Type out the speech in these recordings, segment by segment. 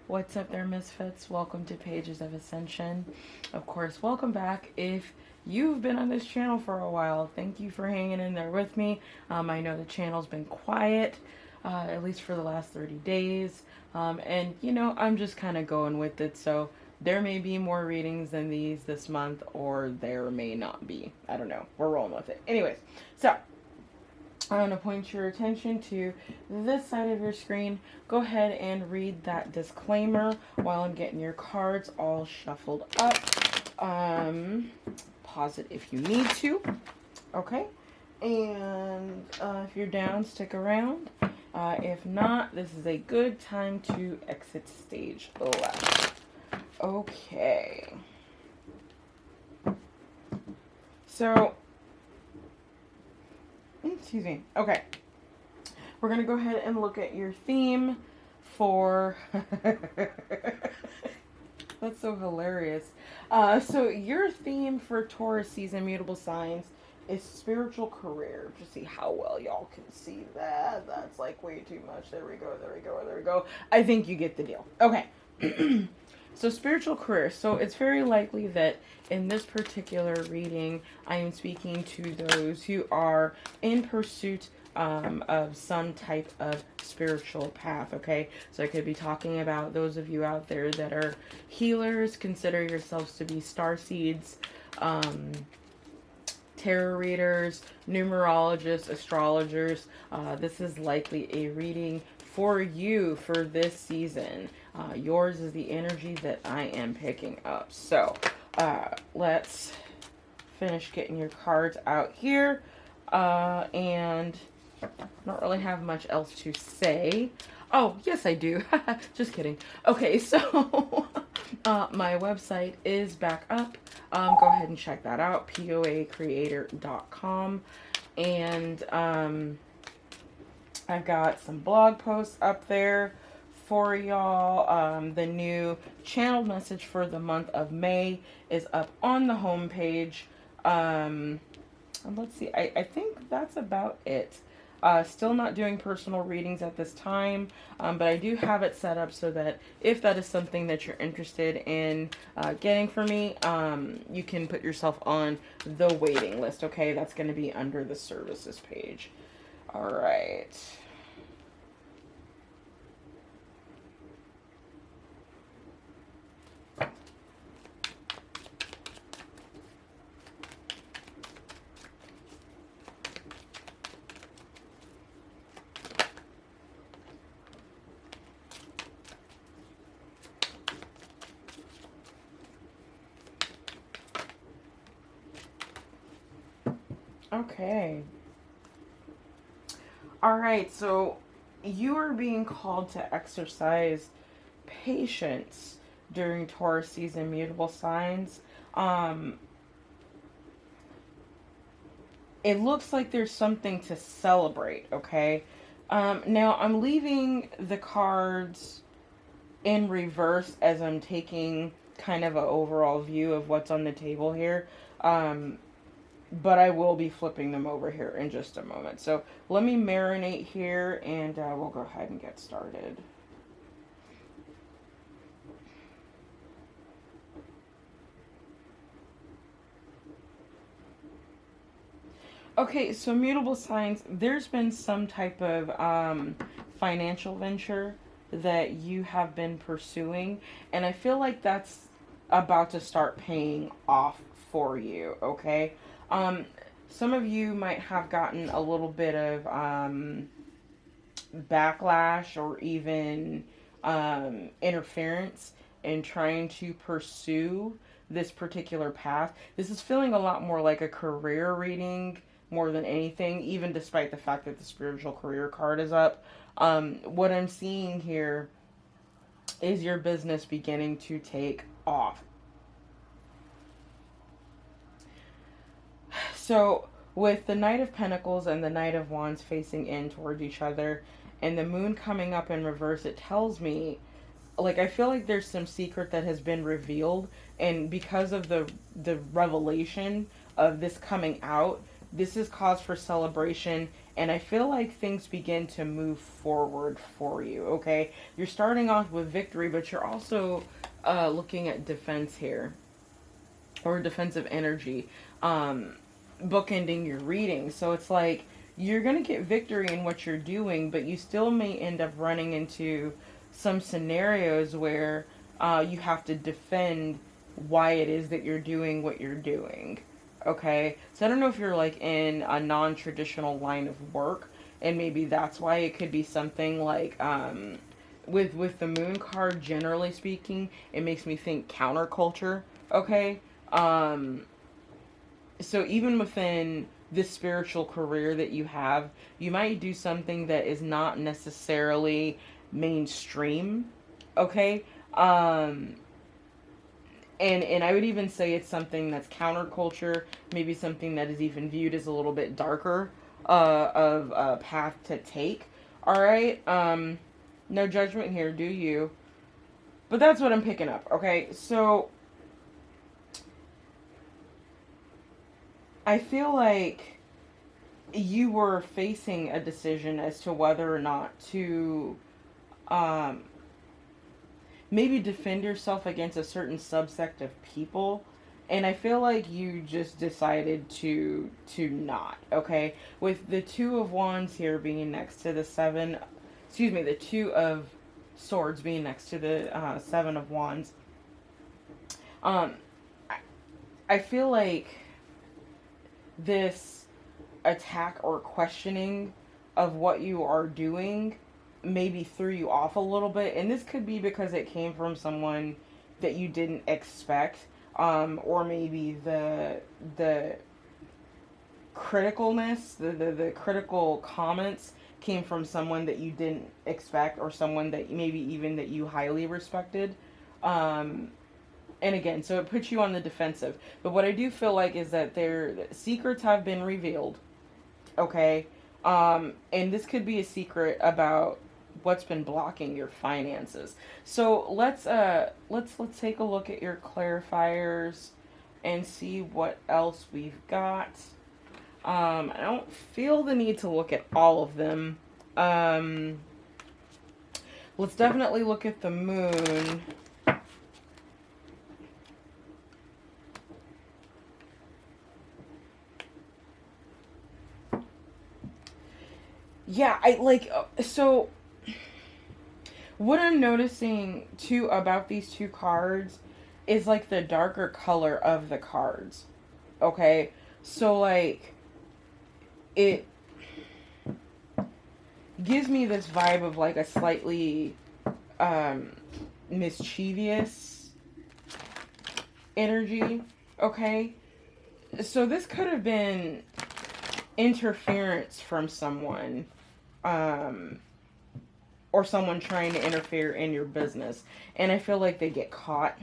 What's up there, misfits? Welcome to Paiges of Ascension. Of course, welcome back. If you've been on this channel for a while, thank you for hanging in there with me. I know the channel's been quiet, at least for the last 30 days. And, you know, I'm just kind of going with it. So there may be more readings than these this month, or there may not be. I don't know. We're rolling with it. Anyways, so I'm going to point your attention to this side of your screen. Go ahead and read that disclaimer while I'm getting your cards all shuffled up. Pause it if you need to. Okay. And if you're down, stick around. If not, this is a good time to exit stage left. Okay. So, excuse me. Okay. We're going to go ahead and look at your theme for... That's so hilarious. So your theme for Taurus season mutable signs is spiritual career. Just see how well y'all can see that. That's like way too much. There we go. There we go. There we go. I think you get the deal. Okay. So spiritual career. So it's very likely that in this particular reading, I am speaking to those who are in pursuit of some type of spiritual path. Okay, so I could be talking about those of you out there that are healers. Consider yourselves to be star seeds, tarot readers, numerologists, astrologers. This is likely a reading for you for this season. Yours is the energy that I am picking up. So let's finish getting your cards out here. And I don't really have much else to say. Oh, yes, I do. Just kidding. Okay, so my website is back up. Go ahead and check that out, poacreator.com. And I've got some blog posts up there for y'all. The new channeled message for the month of May is up on the homepage. And let's see, I think that's about it. Still not doing personal readings at this time, but I do have it set up so that if that is something that you're interested in getting for me, you can put yourself on the waiting list, okay? That's going to be under the services page. All right. Okay. All right, so you are being called to exercise patience during Taurus season mutable signs. It looks like there's something to celebrate, okay? Now, I'm leaving the cards in reverse as I'm taking kind of an overall view of what's on the table here. But I will be flipping them over here in just a moment. So let me marinate here and we'll go ahead and get started. Okay, so mutable signs, there's been some type of financial venture that you have been pursuing, and I feel like that's about to start paying off for you, okay? Some of you might have gotten a little bit of backlash or even interference in trying to pursue this particular path. This is feeling a lot more like a career reading more than anything, even despite the fact that the spiritual career card is up. What I'm seeing here is your business beginning to take off. So with the Knight of Pentacles and the Knight of Wands facing in towards each other and the moon coming up in reverse, it tells me, like, I feel like there's some secret that has been revealed, and because of the revelation of this coming out, this is cause for celebration And I feel like things begin to move forward for you, okay? You're starting off with victory, but you're also looking at defense here, or defensive energy, bookending your reading. So it's like you're going to get victory in what you're doing, but you still may end up running into some scenarios where you have to defend why it is that you're doing what you're doing. Okay? So I don't know if you're like in a non-traditional line of work, and maybe that's why it could be something like with the moon card, generally speaking, it makes me think counterculture. Okay? Um, so even within this spiritual career that you have, you might do something that is not necessarily mainstream. Okay? Um, and I would even say it's something that's counterculture, maybe something that is even viewed as a little bit darker of a path to take. All right? No judgment here, do you? But that's what I'm picking up, okay? So I feel like you were facing a decision as to whether or not to um, maybe defend yourself against a certain subsect of people. And I feel like you just decided to not, okay? With the Two of Wands here being next to the Seven, excuse me, the Two of Swords being next to the Seven of Wands. Um, I, I feel like this attack or questioning of what you are doing maybe threw you off a little bit, and this could be because it came from someone that you didn't expect, or maybe the criticalness, the critical comments came from someone that you didn't expect, or someone that maybe even that you highly respected. um, and again, so it puts you on the defensive. But what I do feel like is that their secrets have been revealed. Okay? And this could be a secret about what's been blocking your finances. So let's take a look at your clarifiers and see what else we've got. I don't feel the need to look at all of them. Let's definitely look at the moon. Yeah, I like so what I'm noticing too about these two cards is like the darker color of the cards. Okay? So like it gives me this vibe of like a slightly um mischievous energy. Okay? So this could have been interference from someone, or someone trying to interfere in your business, and I feel like they get caught.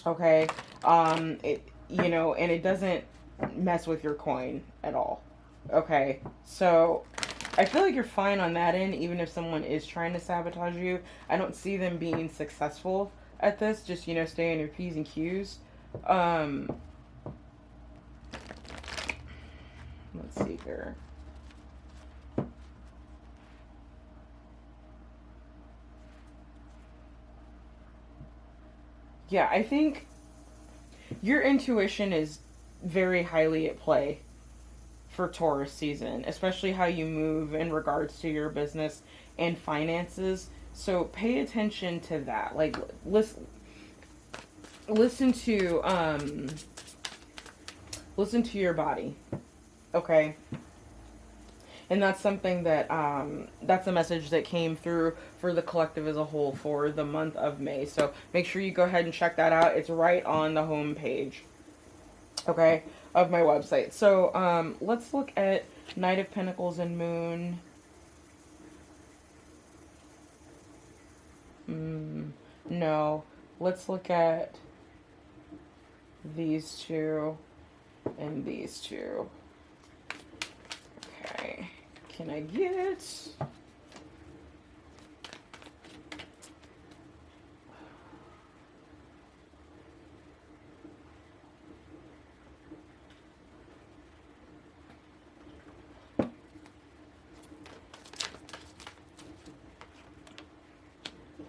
Okay, it, you know, and it doesn't mess with your coin at all. Okay, so I feel like you're fine on that end, even if someone is trying to sabotage you. I don't see them being successful at this. Just, you know, stay on your P's and Q's. Let's see here. Yeah, I think your intuition is very highly at play for Taurus season, especially how you move in regards to your business and finances. So pay attention to that. Like listen to your body. Okay? And that's something that, that's a message that came through for the collective as a whole for the month of May. So make sure you go ahead and check that out. It's right on the home page, okay, of my website. So let's look at Knight of Pentacles and Moon. No. Let's look at these two and these two. Okay. Can I get...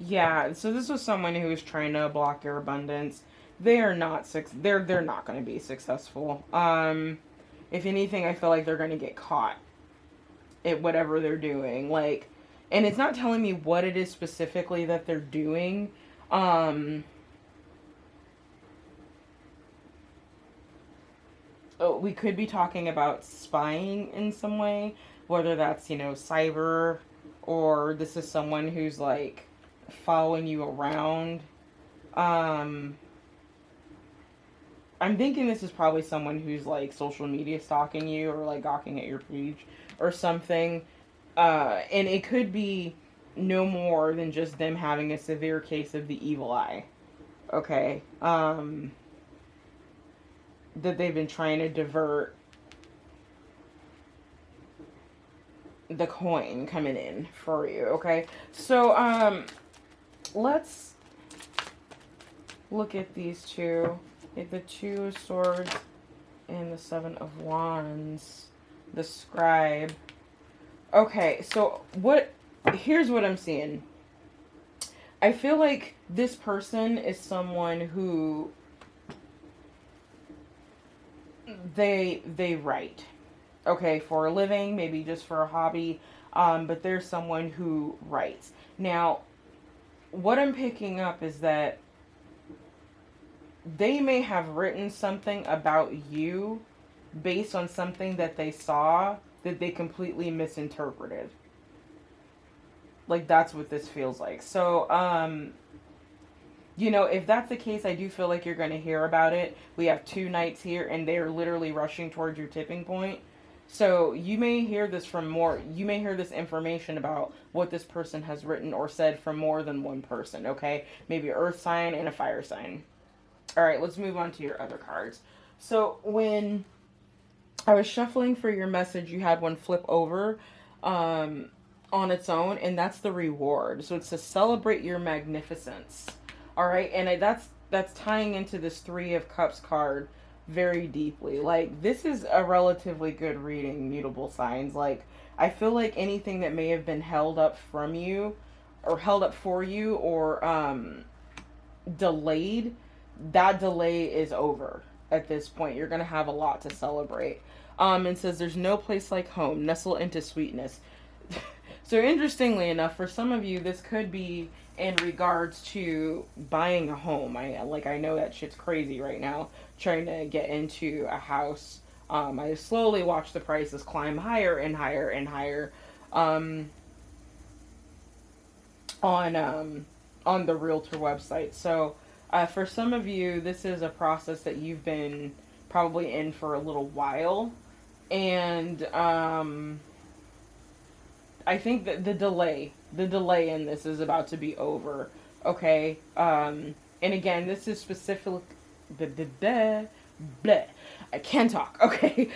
Yeah, so this was someone who was trying to block your abundance. They are not they're not going to be successful. If anything, I feel like they're going to get caught at whatever they're doing. Like, and it's not telling me what it is specifically that they're doing. Oh, we could be talking about spying in some way, whether that's, cyber, or this is someone who's like following you around. Um, I'm thinking this is probably someone who's like social media stalking you or like gawking at your page or something. And it could be no more than just them having a severe case of the evil eye. Okay. That they've been trying to divert the coin coming in for you. Okay. So, let's look at these two. The Two of Swords and the Seven of Wands. The Scribe. Okay, so here's what I'm seeing. I feel like this person is someone who they write. Okay, for a living, maybe just for a hobby, but there's someone who writes. Now, what I'm picking up is that they may have written something about you based on something that they saw that they completely misinterpreted. Like, that's what this feels like. So, if that's the case, I do feel like you're going to hear about it. We have 2 knights here, and they are literally rushing towards your tipping point. So, you may hear this information about what this person has written or said from more than one person, okay? Maybe an earth sign and a fire sign. All right, let's move on to your other cards. So when I was shuffling for your message, you had one flip over on its own, and that's the reward. So it's to celebrate your magnificence. All right, and that's tying into this Three of Cups card very deeply. Like, this is a relatively good reading, mutable signs. Like, I feel like anything that may have been held up from you or held up for you or delayed, that delay is over at this point. You're going to have a lot to celebrate. It says there's no place like home, nestle into sweetness. So interestingly enough, for some of you, this could be in regards to buying a home. I know that shit's crazy right now, trying to get into a house. I slowly watch the prices climb higher and higher and higher on the realtor website. So for some of you, this is a process that you've been probably in for a little while. And I think that the delay in this is about to be over. Okay. And again, this is specific. Bleh. I can talk. Okay.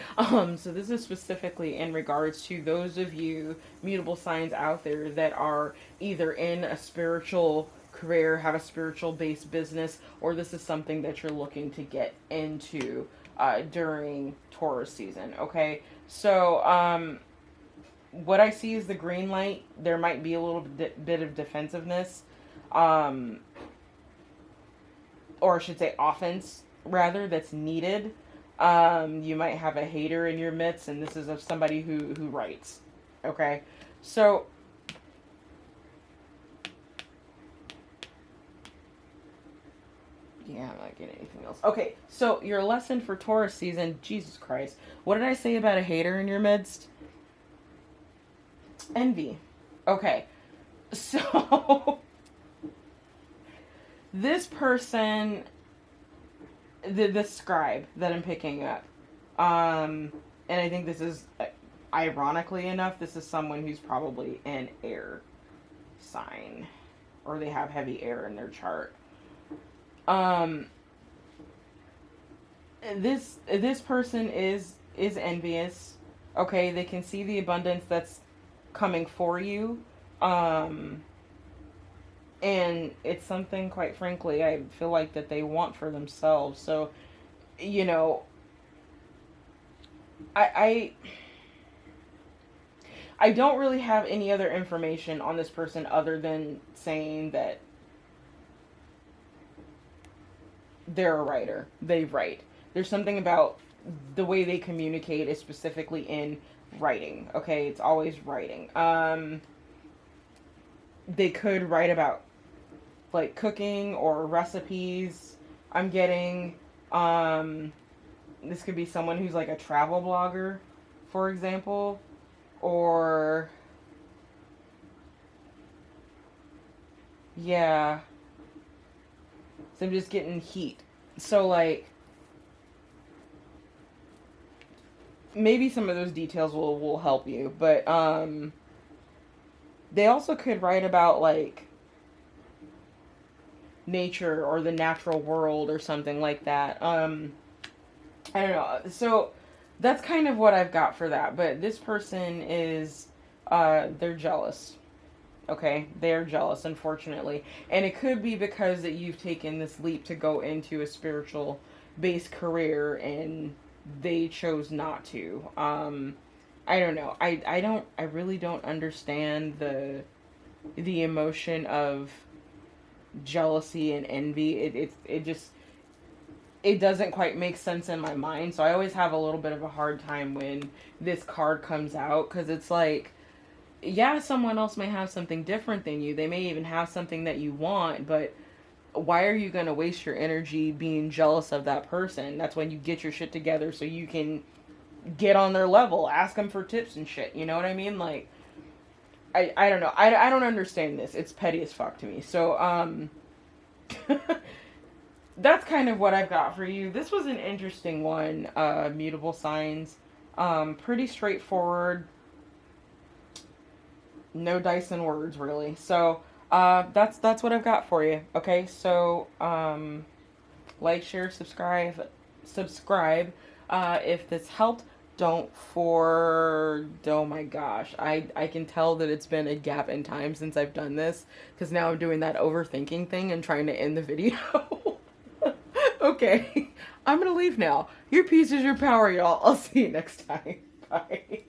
So this is specifically in regards to those of you mutable signs out there that are either in a spiritual career, have a spiritual based business, or this is something that you're looking to get into during Taurus season. Okay. So, what I see is the green light. There might be a little bit of defensiveness, or I should say offense, rather, that's needed. You might have a hater in your midst, and this is of somebody who writes. Okay, so yeah, I'm not getting anything else. Okay, so your lesson for Taurus season, Jesus Christ, what did I say about a hater in your midst? Envy. Okay, so this person, the scribe that I'm picking up, and I think this is, ironically enough, this is someone who's probably an air sign, or they have heavy air in their chart. This person is envious. Okay, they can see the abundance that's coming for you. And it's something, quite frankly, I feel like that they want for themselves. So, I I don't really have any other information on this person other than saying that they're a writer. They write. There's something about the way they communicate is specifically in writing. Okay, it's always writing. They could write about like cooking or recipes. I'm getting this could be someone who's like a travel blogger, for example, or yeah. So I'm just getting heat. So like maybe some of those details will help you, but they also could write about like nature or the natural world or something like that. I don't know. So that's kind of what I've got for that. But this person is, they're jealous. Okay, they're jealous, unfortunately, and it could be because that you've taken this leap to go into a spiritual based career and they chose not to. I don't know. I really don't understand the emotion of jealousy and envy. It just it doesn't quite make sense in my mind. So I always have a little bit of a hard time when this card comes out, because it's like, yeah, someone else may have something different than you. They may even have something that you want, but why are you going to waste your energy being jealous of that person? That's when you get your shit together so you can get on their level, ask them for tips and shit. You know what I mean? Like, I don't know. I don't understand this. It's petty as fuck to me. So, that's kind of what I've got for you. This was an interesting one, mutable signs. Pretty straightforward. No dice and words, really. So, that's what I've got for you. Okay, so, like, share, subscribe. If this helped, oh my gosh, I can tell that it's been a gap in time since I've done this, because now I'm doing that overthinking thing and trying to end the video. Okay, I'm gonna leave now. Your peace is your power, y'all. I'll see you next time. Bye.